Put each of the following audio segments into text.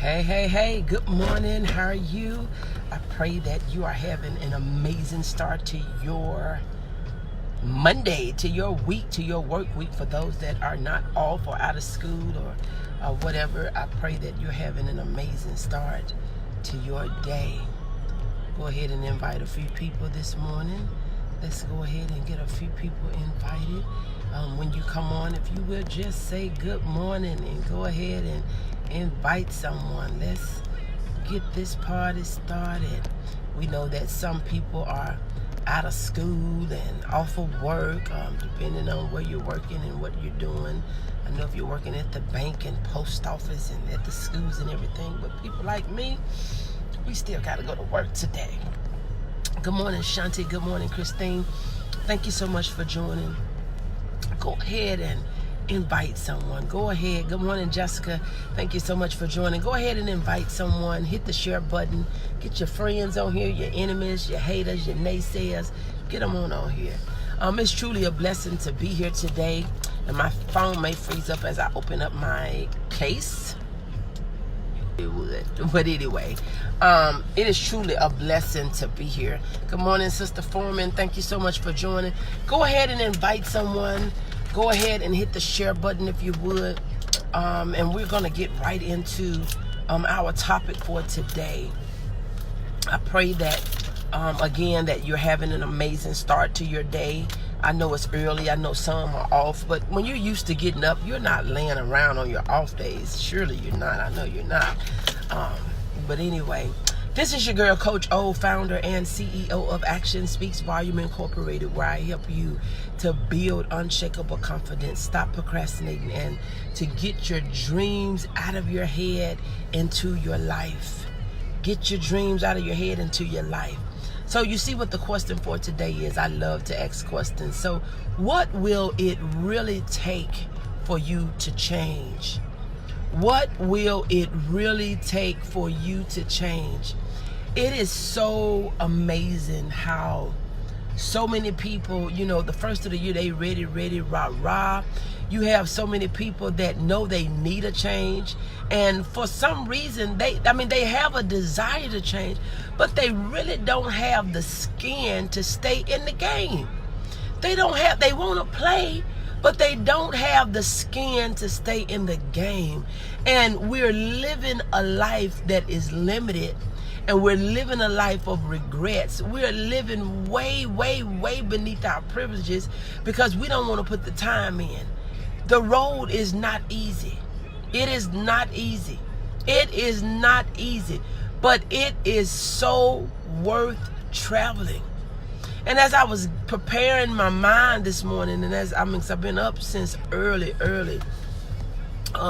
Hey, good morning. How are you? I pray that you are having an amazing start to your Monday, to your week, to your work week. For those that are not off or out of school or whatever, I pray that you're having an amazing start to your day. Go ahead and invite a few people this morning. Let's go ahead and get a few people invited. When you come on, if you will just say good morning and go ahead and invite someone. Let's get this party started. We know that some people are out of school and off of work, depending on where you're working and what you're doing. I know if you're working at the bank and post office and at the schools and everything, but people like me, we still got to go to work today. Good morning, Shanti. Good morning, Christine. Thank you so much for joining. Go ahead and invite someone. Go ahead. Good morning, Jessica. Thank you so much for joining. Go ahead and invite someone. Hit the share button. Get your friends on here, your enemies, your haters, your naysayers. Get them on here. It's truly a blessing to be here today. And my phone may freeze up as I open up my case. It would. But anyway, it is truly a blessing to be here. Good morning, Sister Foreman. Thank you so much for joining. Go ahead and invite someone. Go ahead and hit the share button if you would. And we're going to get right into our topic for today. I pray that, again, that you're having an amazing start to your day. I know it's early. I know some are off. But when you're used to getting up, you're not laying around on your off days. Surely you're not. I know you're not. But anyway, this is your girl, Coach O, founder and CEO of Action Speaks Volume Incorporated, where I help you to build unshakable confidence, stop procrastinating, and to get your dreams out of your head into your life. Get your dreams out of your head into your life. So you see what the question for today is. I love to ask questions. So what will it really take for you to change? What will it really take for you to change? It is so amazing how so many people, the first of the year, they ready, rah. You have so many people that know they need a change. And for some reason, they have a desire to change, but they really don't have the skin to stay in the game. They want to play, but they don't have the skin to stay in the game. And we're living a life that is limited. And we're living a life of regrets. We're living way beneath our privileges because we don't want to put the time in. The road is not easy. It is not easy. It is not easy. But it is so worth traveling. And as I was preparing my mind this morning, and I've been up since early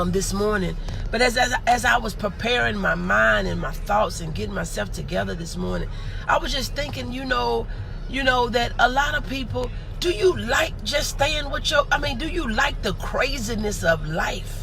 this morning, but as I was preparing my mind and my thoughts and getting myself together this morning, I was just thinking, that a lot of people, do you like just staying with do you like the craziness of life?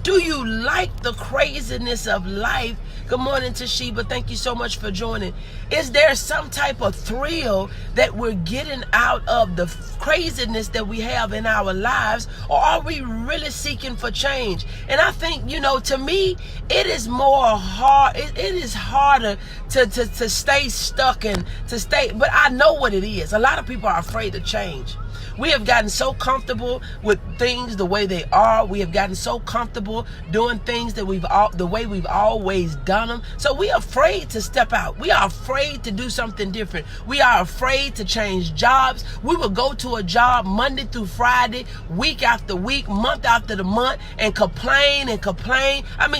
Do you like the craziness of life? Good morning, Toshiba. Thank you so much for joining. Is there some type of thrill that we're getting out of the craziness that we have in our lives? Or are we really seeking for change? And I think, to me, it is it is harder to stay stuck and to stay. But I know what it is. A lot of people are afraid to change. We have gotten so comfortable with things the way they are. We have gotten so comfortable doing things that the way we've always done them. So we are afraid to step out. We are afraid to do something different. We are afraid to change jobs. We will go to a job Monday through Friday, week after week, month after the month, and complain.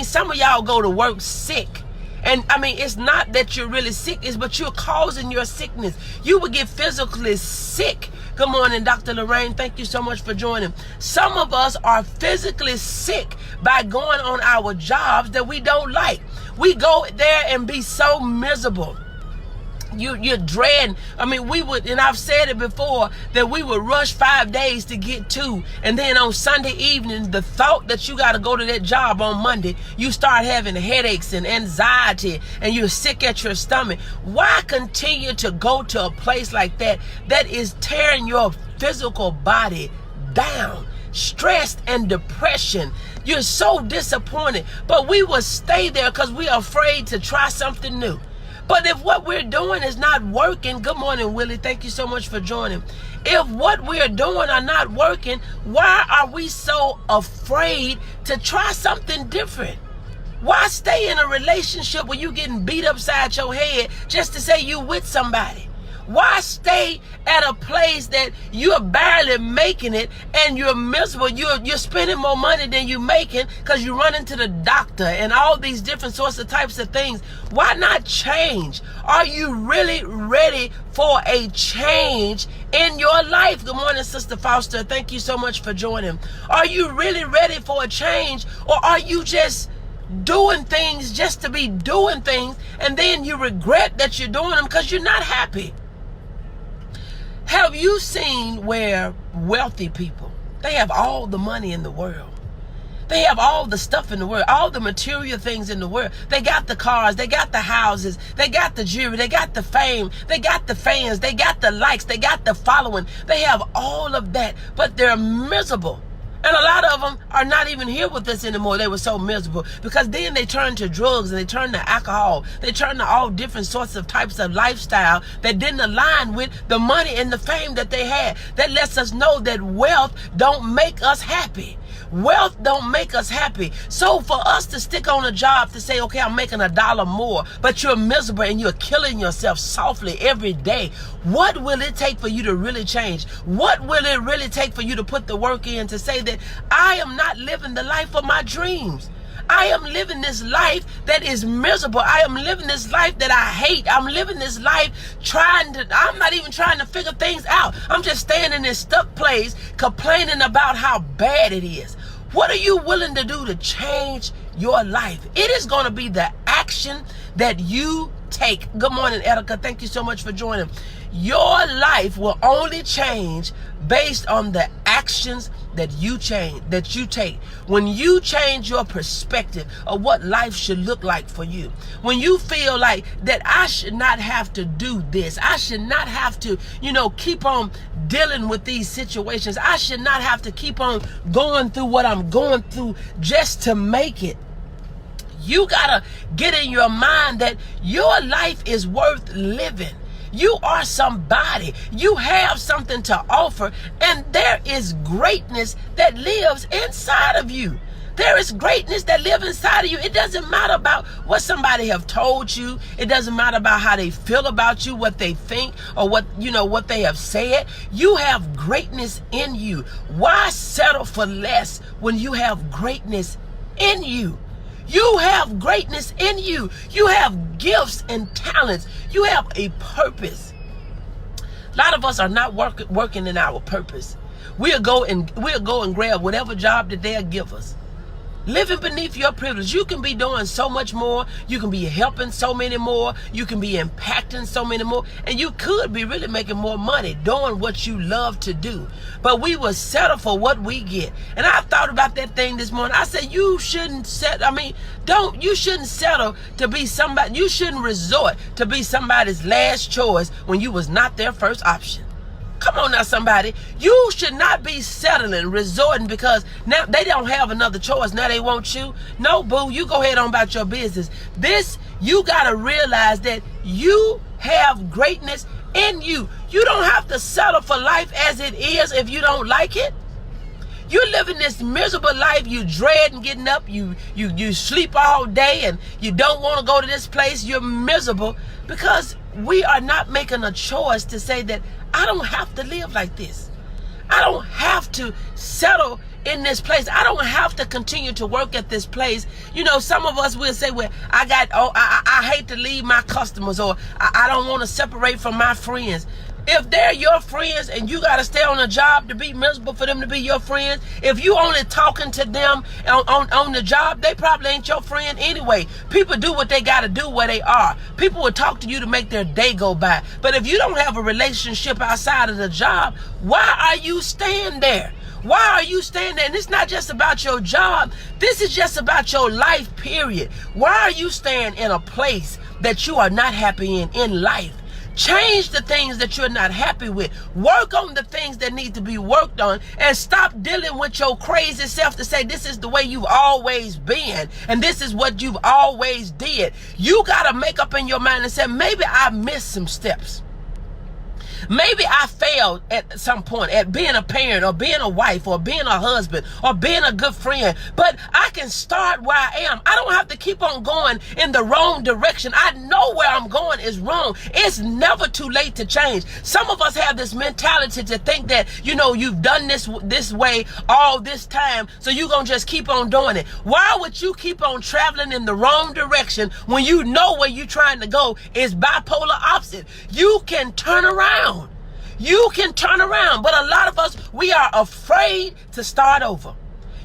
Some of y'all go to work sick. And it's not that you're really sick, but you're causing your sickness. You will get physically sick. Good morning, Dr. Lorraine. Thank you so much for joining. Some of us are physically sick by going on our jobs that we don't like. We go there and be so miserable. You're dreading. We would, and I've said it before, that we would rush 5 days to get to. And then on Sunday evening, the thought that you got to go to that job on Monday, you start having headaches and anxiety and you're sick at your stomach. Why continue to go to a place like that is tearing your physical body down? Stress and depression You're so disappointed. But we will stay there because we're afraid to try something new. But if what we're doing is not working, good morning, Willie. Thank you so much for joining. If what we're doing are not working, why are we so afraid to try something different? Why stay in a relationship where you're getting beat upside your head just to say you with somebody? Why stay at a place that you're barely making it and you're miserable? You're spending more money than you're making because you run into the doctor and all these different sorts of types of things. Why not change? Are you really ready for a change in your life? Good morning, Sister Foster. Thank you so much for joining. Are you really ready for a change, or are you just doing things just to be doing things and then you regret that you're doing them because you're not happy? Have you seen where wealthy people, they have all the money in the world. They have all the stuff in the world, all the material things in the world. They got the cars, they got the houses, they got the jewelry, they got the fame, they got the fans, they got the likes, they got the following. They have all of that, but they're miserable. And a lot of them are not even here with us anymore. They were so miserable because then they turned to drugs and they turned to alcohol. They turned to all different sorts of types of lifestyle that didn't align with the money and the fame that they had. That lets us know that wealth don't make us happy. Wealth don't make us happy. So for us to stick on a job to say, okay, I'm making $1 more, but you're miserable and you're killing yourself softly every day, what will it take for you to really change? What will it really take for you to put the work in to say that I am not living the life of my dreams? I am living this life that is miserable. I am living this life that I hate. I'm living this life I'm not even trying to figure things out. I'm just staying in this stuck place complaining about how bad it is. What are you willing to do to change your life? It is going to be the action that you take. Good morning, Erica. Thank you so much for joining. Your life will only change based on the actions that you take. When you change your perspective of what life should look like for you, when you feel like that I should not have to do this, I should not have to, keep on dealing with these situations, I should not have to keep on going through what I'm going through just to make it. You gotta get in your mind that your life is worth living. You are somebody. You have something to offer, and there is greatness that lives inside of you. There is greatness that lives inside of you. It doesn't matter about what somebody have told you. It doesn't matter about how they feel about you, what they think, or what they have said. You have greatness in you. Why settle for less when you have greatness in you? You have greatness in you. You have gifts and talents. You have a purpose. A lot of us are not working in our purpose. We'll go and grab whatever job that they'll give us. Living beneath your privilege. You can be doing so much more. You can be helping so many more. You can be impacting so many more. And you could be really making more money doing what you love to do. But we will settle for what we get. And I thought about that thing this morning. I said, you shouldn't settle to be somebody. You shouldn't resort to be somebody's last choice when you was not their first option. Come on now, somebody. You should not be settling, resorting because now they don't have another choice. Now they want you. No, boo, you go ahead on about your business. You got to realize that you have greatness in you. You don't have to settle for life as it is if you don't like it. You're living this miserable life. You dreading getting up. You sleep all day and you don't want to go to this place. You're miserable because we are not making a choice to say that I don't have to live like this. I don't have to settle in this place. I don't have to continue to work at this place. Some of us will say, well, I hate to leave my customers, or I don't want to separate from my friends. If they're your friends and you got to stay on a job to be miserable for them to be your friends, if you only talking to them on the job, they probably ain't your friend anyway. People do what they got to do where they are. People will talk to you to make their day go by. But if you don't have a relationship outside of the job, why are you staying there? Why are you staying there? And it's not just about your job. This is just about your life, period. Why are you staying in a place that you are not happy in life? Change the things that you're not happy with. Work on the things that need to be worked on, and stop dealing with your crazy self to say this is the way you've always been and this is what you've always did. You got to make up in your mind and say, maybe I missed some steps. Maybe I failed at some point at being a parent or being a wife or being a husband or being a good friend, but I can start where I am. I don't have to keep on going in the wrong direction. I know where I'm going is wrong. It's never too late to change. Some of us have this mentality to think that, you've done this way all this time, so you're going to just keep on doing it. Why would you keep on traveling in the wrong direction when you know where you're trying to go is bipolar opposite? You can turn around. You can turn around, but a lot of us, we are afraid to start over.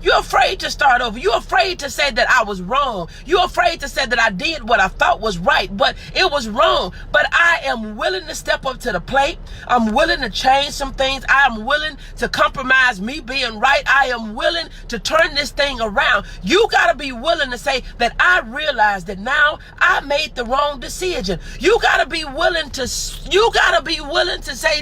You're afraid to start over. You're afraid to say that I was wrong. You're afraid to say that I did what I thought was right, but it was wrong. But I am willing to step up to the plate. I'm willing to change some things. I am willing to compromise me being right. I am willing to turn this thing around. You got to be willing to say that I realize that now I made the wrong decision. You got to be willing to say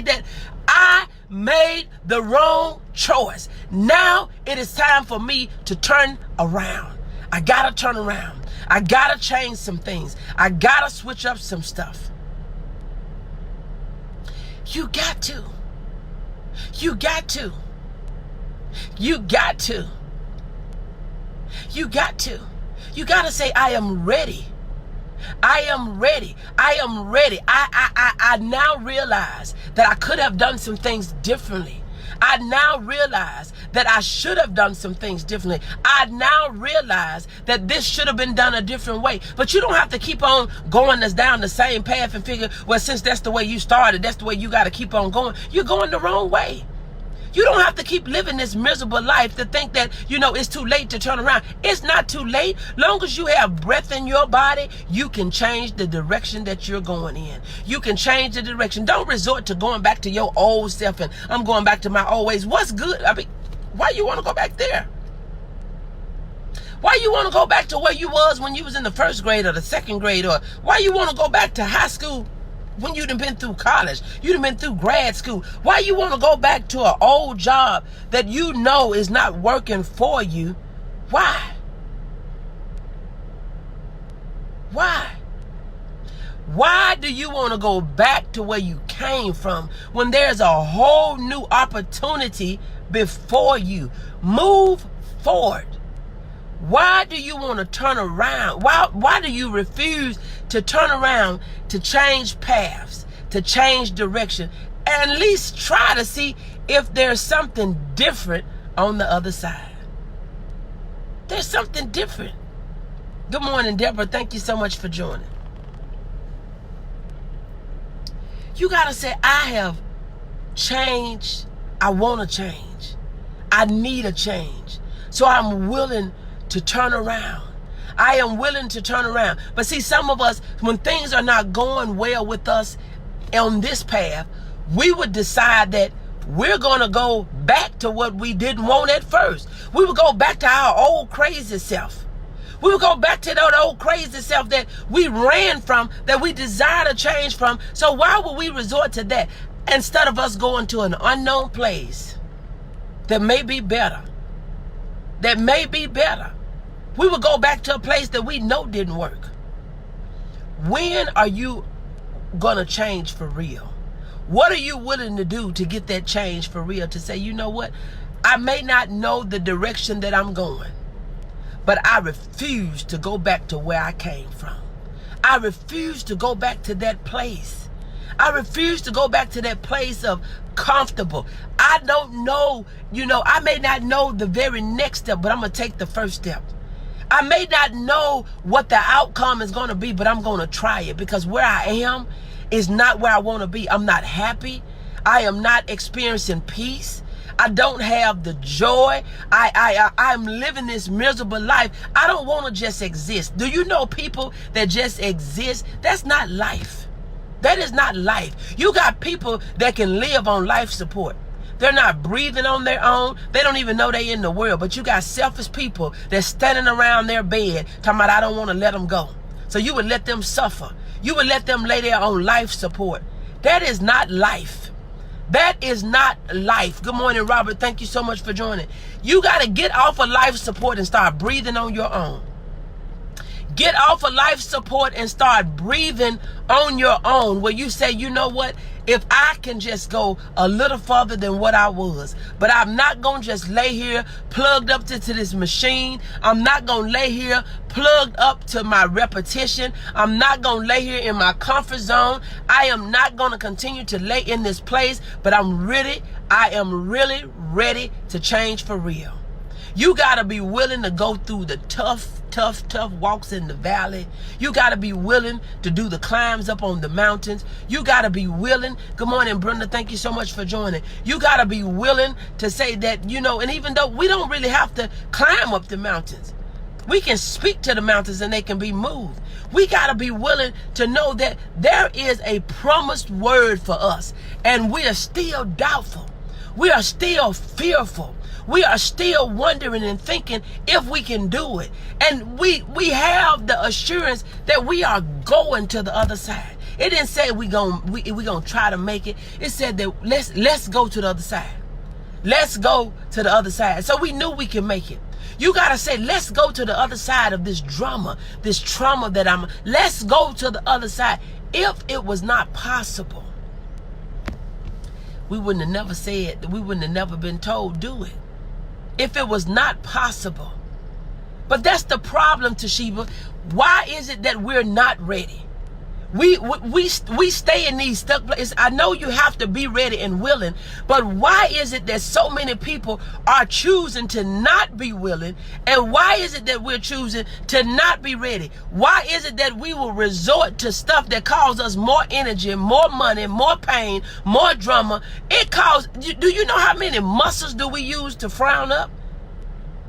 that I made the wrong choice. Now it is time for me to turn around. I gotta turn around. I gotta change some things. I gotta switch up some stuff. You got to. You got to. You got to. You got to. You gotta say, I am ready. I am ready. I am ready. I now realize that I could have done some things differently. I now realize that I should have done some things differently. I now realize that this should have been done a different way. But you don't have to keep on going down the same path and figure, well, since that's the way you started, that's the way you got to keep on going. You're going the wrong way. You don't have to keep living this miserable life to think that, it's too late to turn around. It's not too late. Long as you have breath in your body, you can change the direction that you're going in. You can change the direction. Don't resort to going back to your old self and I'm going back to my old ways. What's good? Why you want to go back there? Why you want to go back to where you was when you was in the first grade or the second grade? Or why you want to go back to high school when you done been through college, you done been through grad school? Why you want to go back to an old job that you know is not working for you? Why? Why? Why do you want to go back to where you came from when there's a whole new opportunity before you? Move forward. Why do you want to turn around? Why do you refuse to turn around, to change paths, to change direction, and at least try to see if there's something different on the other side? There's something different. Good morning, Deborah. Thank you so much for joining. You got to say, I have changed. I want to change. I need a change. So I'm willing to turn around. I am willing to turn around. But see, some of us, when things are not going well with us on this path, we would decide that we're going to go back to what we didn't want at first. We would go back to our old crazy self. We would go back to that old crazy self that we ran from, that we desire to change from. So why would we resort to that instead of us going to an unknown place that may be better? That may be better. We would go back to a place that we know didn't work. When are you going to change for real? What are you willing to do to get that change for real? To say, you know what? I may not know the direction that I'm going, but I refuse to go back to where I came from. I refuse to go back to that place. I refuse to go back to that place of comfortable. I don't know, I may not know the very next step, but I'm going to take the first step. I may not know what the outcome is going to be, but I'm going to try it, because where I am is not where I want to be. I'm not happy. I am not experiencing peace. I don't have the joy. I'm living this miserable life. I don't want to just exist. Do you know people that just exist? That's not life. That is not life. You got people that can live on life support. They're not breathing on their own. They don't even know they're in the world. But you got selfish people that's standing around their bed talking about, I don't want to let them go. So you would let them suffer. You would let them lay there on life support. That is not life. That is not life. Good morning, Robert. Thank you so much for joining. You got to get off of life support and start breathing on your own. Get off of life support and start breathing on your own, where you say, you know what? If I can just go a little further than what I was, but I'm not going to just lay here plugged up to this machine. I'm not going to lay here plugged up to my repetition. I'm not going to lay here in my comfort zone. I am not going to continue to lay in this place, but I am really ready to change for real. You got to be willing to go through the tough walks in the valley. You got to be willing to do the climbs up on the mountains. You got to be willing. Good morning, Brenda. Thank you so much for joining. You got to be willing to say that, you know, and even though we don't really have to climb up the mountains, we can speak to the mountains and they can be moved. We got to be willing to know that there is a promised word for us, and we are still doubtful. We are still fearful. We are still wondering and thinking if we can do it. And we have the assurance that we are going to the other side. It didn't say we gonna try to make it. It said that let's go to the other side. Let's go to the other side. So we knew we can make it. You got to say, let's go to the other side of this drama, this trauma that let's go to the other side. If it was not possible, we wouldn't have never said, we wouldn't have never been told, do it. If it was not possible. But that's the problem, Toshiba. Why is it that we're not ready? We stay in these stuck places. I know you have to be ready and willing, but why is it that so many people are choosing to not be willing? And why is it that we're choosing to not be ready? Why is it that we will resort to stuff that causes us more energy, more money, more pain, more drama? Do you know how many muscles do we use to frown up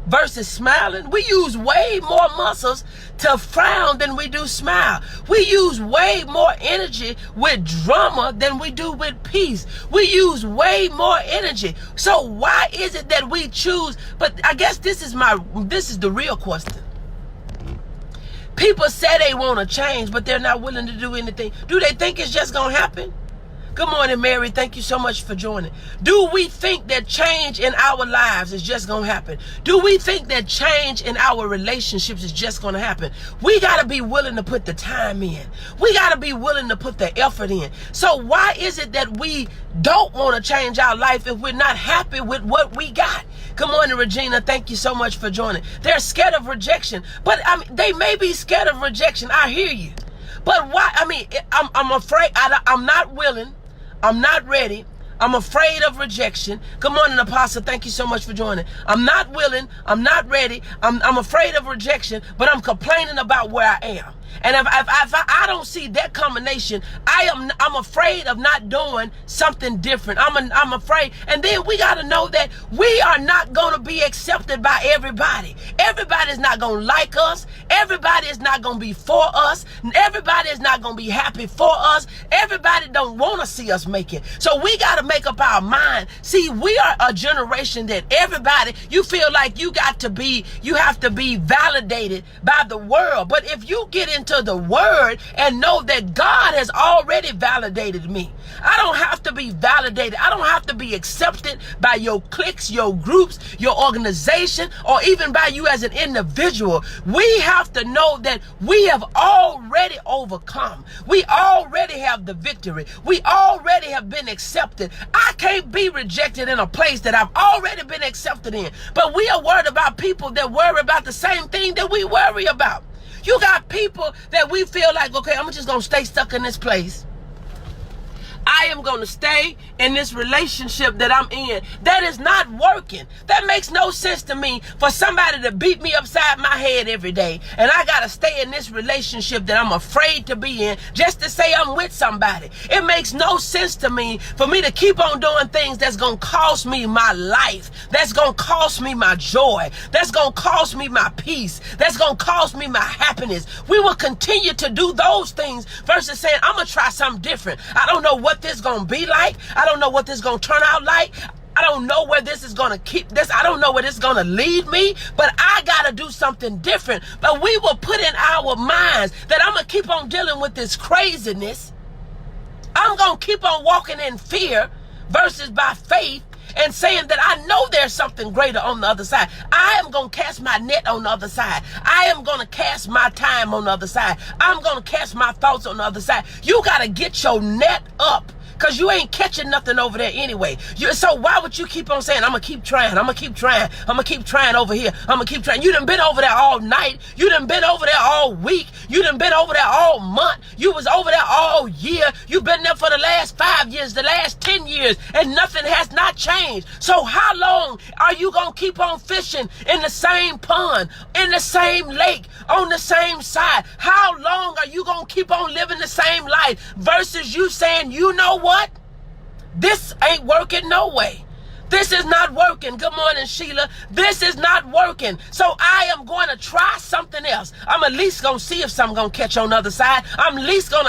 versus smiling? We use way more muscles to frown than we do smile. We use way more energy with drama than we do with peace. We use way more energy. So why is it that we choose? But I guess this is the real question. People say they want to change, but they're not willing to do anything. Do they think it's just going to happen? Good morning, Mary. Thank you so much for joining. Do we think that change in our lives is just going to happen? Do we think that change in our relationships is just going to happen? We got to be willing to put the time in. We got to be willing to put the effort in. So why is it that we don't want to change our life if we're not happy with what we got? Good morning, Regina. Thank you so much for joining. They're scared of rejection, but they may be scared of rejection. I hear you. But why? I'm afraid. I'm not willing. I'm not ready. I'm afraid of rejection. Good morning, Apostle. Thank you so much for joining. I'm not willing. I'm not ready. I'm afraid of rejection, but I'm complaining about where I am. And if I don't see that combination, I'm afraid of not doing something different. I'm afraid. And then we got to know that we are not going to be accepted by everybody. Everybody is not going to like us. Everybody is not going to be for us. Everybody is not going to be happy for us. Everybody don't want to see us make it. So we got to make up our mind. See, we are a generation that everybody, you feel like you have to be validated by the world. But if you get into the word and know that God has already validated me, I don't have to be validated. I don't have to be accepted by your cliques, your groups, your organization, or even by you as an individual. We have to know that we have already overcome. We already have the victory. We already have been accepted. I can't be rejected in a place that I've already been accepted in. But we are worried about people that worry about the same thing that we worry about. You got people that we feel like, okay, I'm just going to stay stuck in this place. I am going to stay in this relationship that I'm in. That is not working. That makes no sense to me for somebody to beat me upside my head every day. And I got to stay in this relationship that I'm afraid to be in just to say I'm with somebody. It makes no sense to me for me to keep on doing things that's going to cost me my life. That's going to cost me my joy. That's going to cost me my peace. That's going to cost me my happiness. We will continue to do those things versus saying, I'm going to try something different. I don't know what this is going to be like. I don't know what this is going to turn out like. I don't know where this is going to keep this. I don't know where this is going to lead me, but I got to do something different. But we will put in our minds that I'm going to keep on dealing with this craziness. I'm going to keep on walking in fear versus by faith and saying that I know there's something greater on the other side. I am going to cast my net on the other side. I am going to cast my time on the other side. I'm going to cast my thoughts on the other side. You got to get your net up, because you ain't catching nothing over there anyway. So why would you keep on saying, I'm going to keep trying, I'm going to keep trying, I'm going to keep trying over here, I'm going to keep trying. You done been over there all night. You done been over there all week. You done been over there all month. You was over there all year. You've been there for the last 5 years, the last 10 years, and nothing has not changed. So how long are you going to keep on fishing in the same pond, in the same lake, on the same side? How long are you going to keep on living the same life versus you saying, you know what? This ain't working no way. This is not working. Good morning, Sheila. This is not working. So I am going to try something else. I'm at least going to see if something going to catch on the other side. I am at least going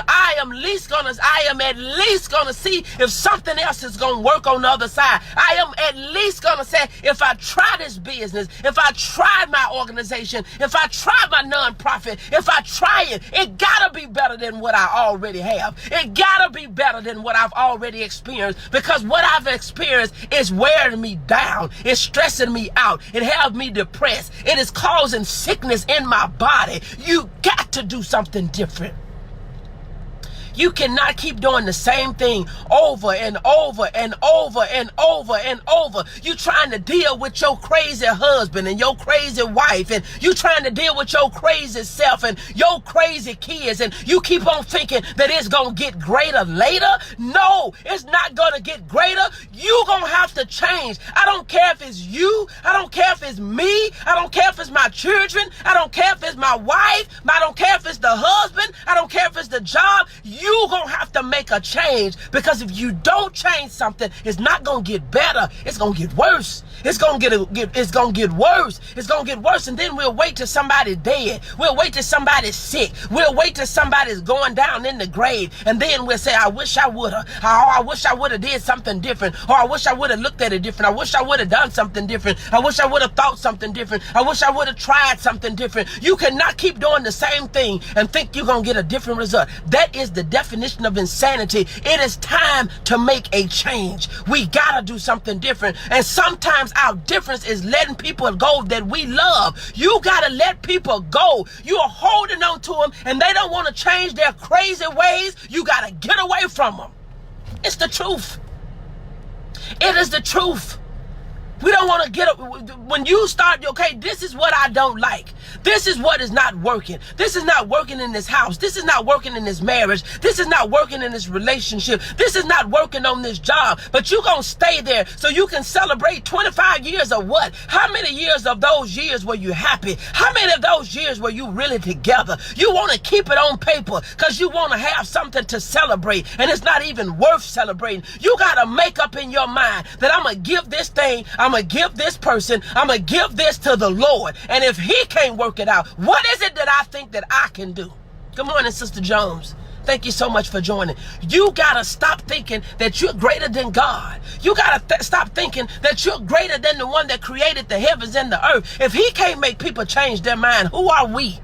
to see if something else is going to work on the other side. I am at least going to say, if I try this business, if I try my organization, if I try my nonprofit, if I try it, it got to be better than what I already have. It got to be better than what I've already experienced, because what I've experienced is wearing me down. It's stressing me out. It has me depressed. It is causing sickness in my body. You got to do something different. You cannot keep doing the same thing over and over and over and over and over. You trying to deal with your crazy husband and your crazy wife, and you trying to deal with your crazy self and your crazy kids, and you keep on thinking that it's going to get greater later. No, it's not going to get greater. You going to have to change. I don't care if it's you. I don't care if it's me. I don't care if it's my children. I don't care if it's my wife. I don't care if it's the husband. I don't care if it's the job. You're going to have to make a change, because if you don't change something, it's not going to get better. It's going to get worse. It's going to get worse. It's going to get worse. And then we'll wait till somebody's dead. We'll wait till somebody's sick. We'll wait till somebody's going down in the grave. And then we'll say, I wish I would have. Oh, I wish I would have did something different. Or I wish I would have looked at it different. I wish I would have done something different. I wish I would have thought something different. I wish I would have tried something different. You cannot keep doing the same thing and think you're going to get a different result. That is the definition of insanity. It is time to make a change. We gotta do something different. And sometimes our difference is letting people go that we love. You gotta let people go. You are holding on to them and they don't want to change their crazy ways. You gotta get away from them. It's the truth. It is the truth. We don't want to get up. When you start, okay, this is what I don't like. This is what is not working. This is not working in this house. This is not working in this marriage. This is not working in this relationship. This is not working on this job. But you're going to stay there so you can celebrate 25 years of what? How many years of those years were you happy? How many of those years were you really together? You want to keep it on paper because you want to have something to celebrate, and it's not even worth celebrating. You got to make up in your mind that I'm going to give this thing, I'm going to give this person, I'm going to give this to the Lord. And if he can't work it out, what is it that I think that I can do? Good morning, Sister Jones. Thank you so much for joining. You got to stop thinking that you're greater than God. You got to stop thinking that you're greater than the one that created the heavens and the earth. If he can't make people change their mind, who are we?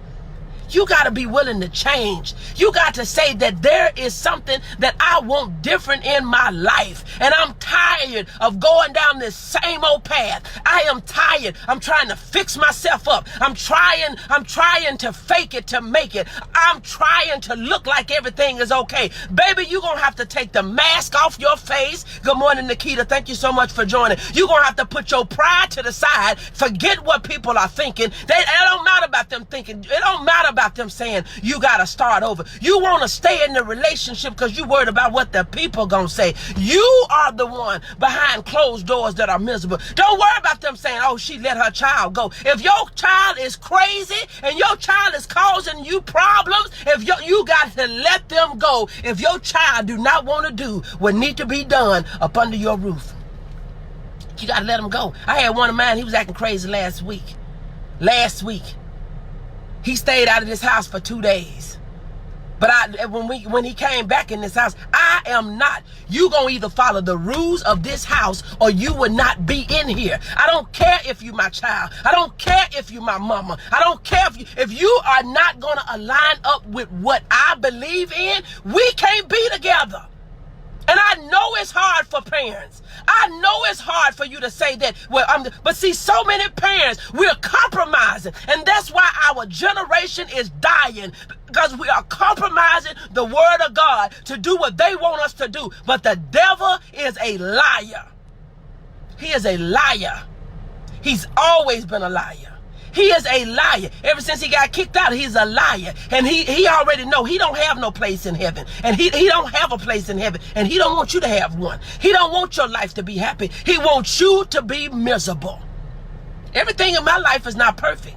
You got to be willing to change. You got to say that there is something that I want different in my life. And I'm tired of going down this same old path. I am tired. I'm trying to fix myself up. I'm trying to fake it to make it. I'm trying to look like everything is okay. Baby, you're going to have to take the mask off your face. Good morning, Nikita. Thank you so much for joining. You're going to have to put your pride to the side. Forget what people are thinking. It don't matter about them thinking. It don't matter about them saying you got to start over. You want to stay in the relationship because you worried about what the people gonna say. You are the one behind closed doors that are miserable. Don't worry about them saying, oh, she let her child go. If your child is crazy and your child is causing you problems, if you got to let them go. If your child do not want to do what need to be done up under your roof, you got to let them go. I had one of mine, he was acting crazy last week. He stayed out of this house for 2 days. But when he came back in this house, I am not. You gonna either follow the rules of this house or you will not be in here. I don't care if you my child. I don't care if you my mama. I don't care if you are not gonna align up with what I believe in. We can't be together. And I know it's hard for parents. I know it's hard for you to say that. Well, but see, so many parents, we're compromising. And that's why our generation is dying. Because we are compromising the word of God to do what they want us to do. But the devil is a liar. He is a liar. He's always been a liar. He is a liar. Ever since he got kicked out, he's a liar. And he already know he don't have no place in heaven. And he don't have a place in heaven. And he don't want you to have one. He don't want your life to be happy. He wants you to be miserable. Everything in my life is not perfect.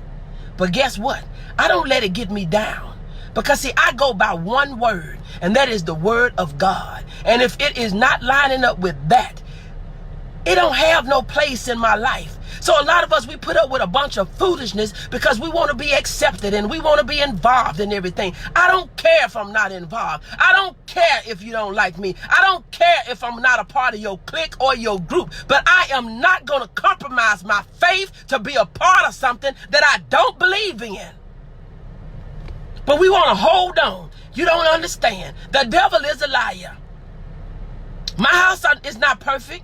But guess what? I don't let it get me down. Because see, I go by one word, and that is the word of God. And if it is not lining up with that, it don't have no place in my life. So a lot of us, we put up with a bunch of foolishness because we want to be accepted and we want to be involved in everything. I don't care if I'm not involved. I don't care if you don't like me. I don't care if I'm not a part of your clique or your group. But I am not going to compromise my faith to be a part of something that I don't believe in. But we want to hold on. You don't understand. The devil is a liar. My house is not perfect.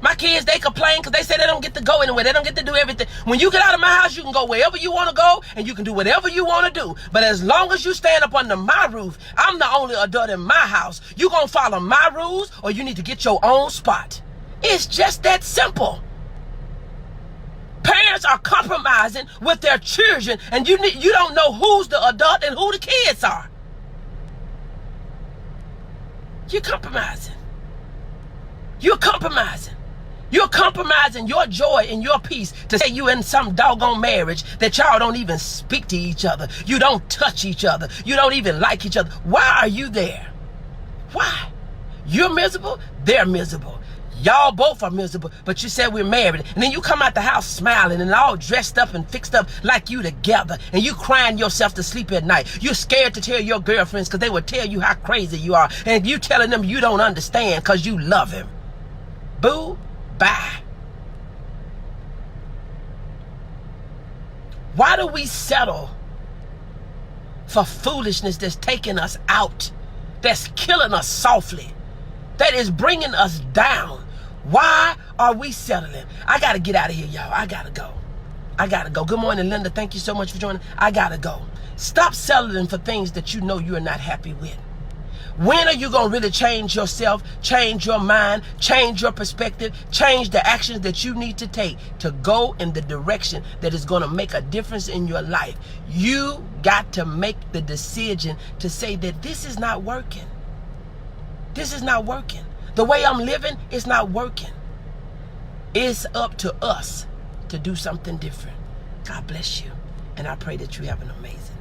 My kids, they complain because they say they don't get to go anywhere. They don't get to do everything. When you get out of my house, you can go wherever you want to go and you can do whatever you want to do. But as long as you stand up under my roof, I'm the only adult in my house. You're going to follow my rules or you need to get your own spot. It's just that simple. Parents are compromising with their children and you don't know who's the adult and who the kids are. You're compromising. You're compromising. You're compromising your joy and your peace to say you in some doggone marriage that y'all don't even speak to each other. You don't touch each other. You don't even like each other. Why are you there? Why? You're miserable. They're miserable. Y'all both are miserable, but you said we're married. And then you come out the house smiling and all dressed up and fixed up like you together. And you crying yourself to sleep at night. You're scared to tell your girlfriends because they will tell you how crazy you are. And you telling them you don't understand because you love him. Boo. Bye. Why do we settle for foolishness that's taking us out, that's killing us softly, that is bringing us down? Why are we settling? I got to get out of here, y'all. I got to go. I got to go. Good morning, Linda. Thank you so much for joining. I got to go. Stop settling for things that you know you're not happy with. When are you going to really change yourself, change your mind, change your perspective, change the actions that you need to take to go in the direction that is going to make a difference in your life? You got to make the decision to say that this is not working. This is not working. The way I'm living is not working. It's up to us to do something different. God bless you. And I pray that you have an amazing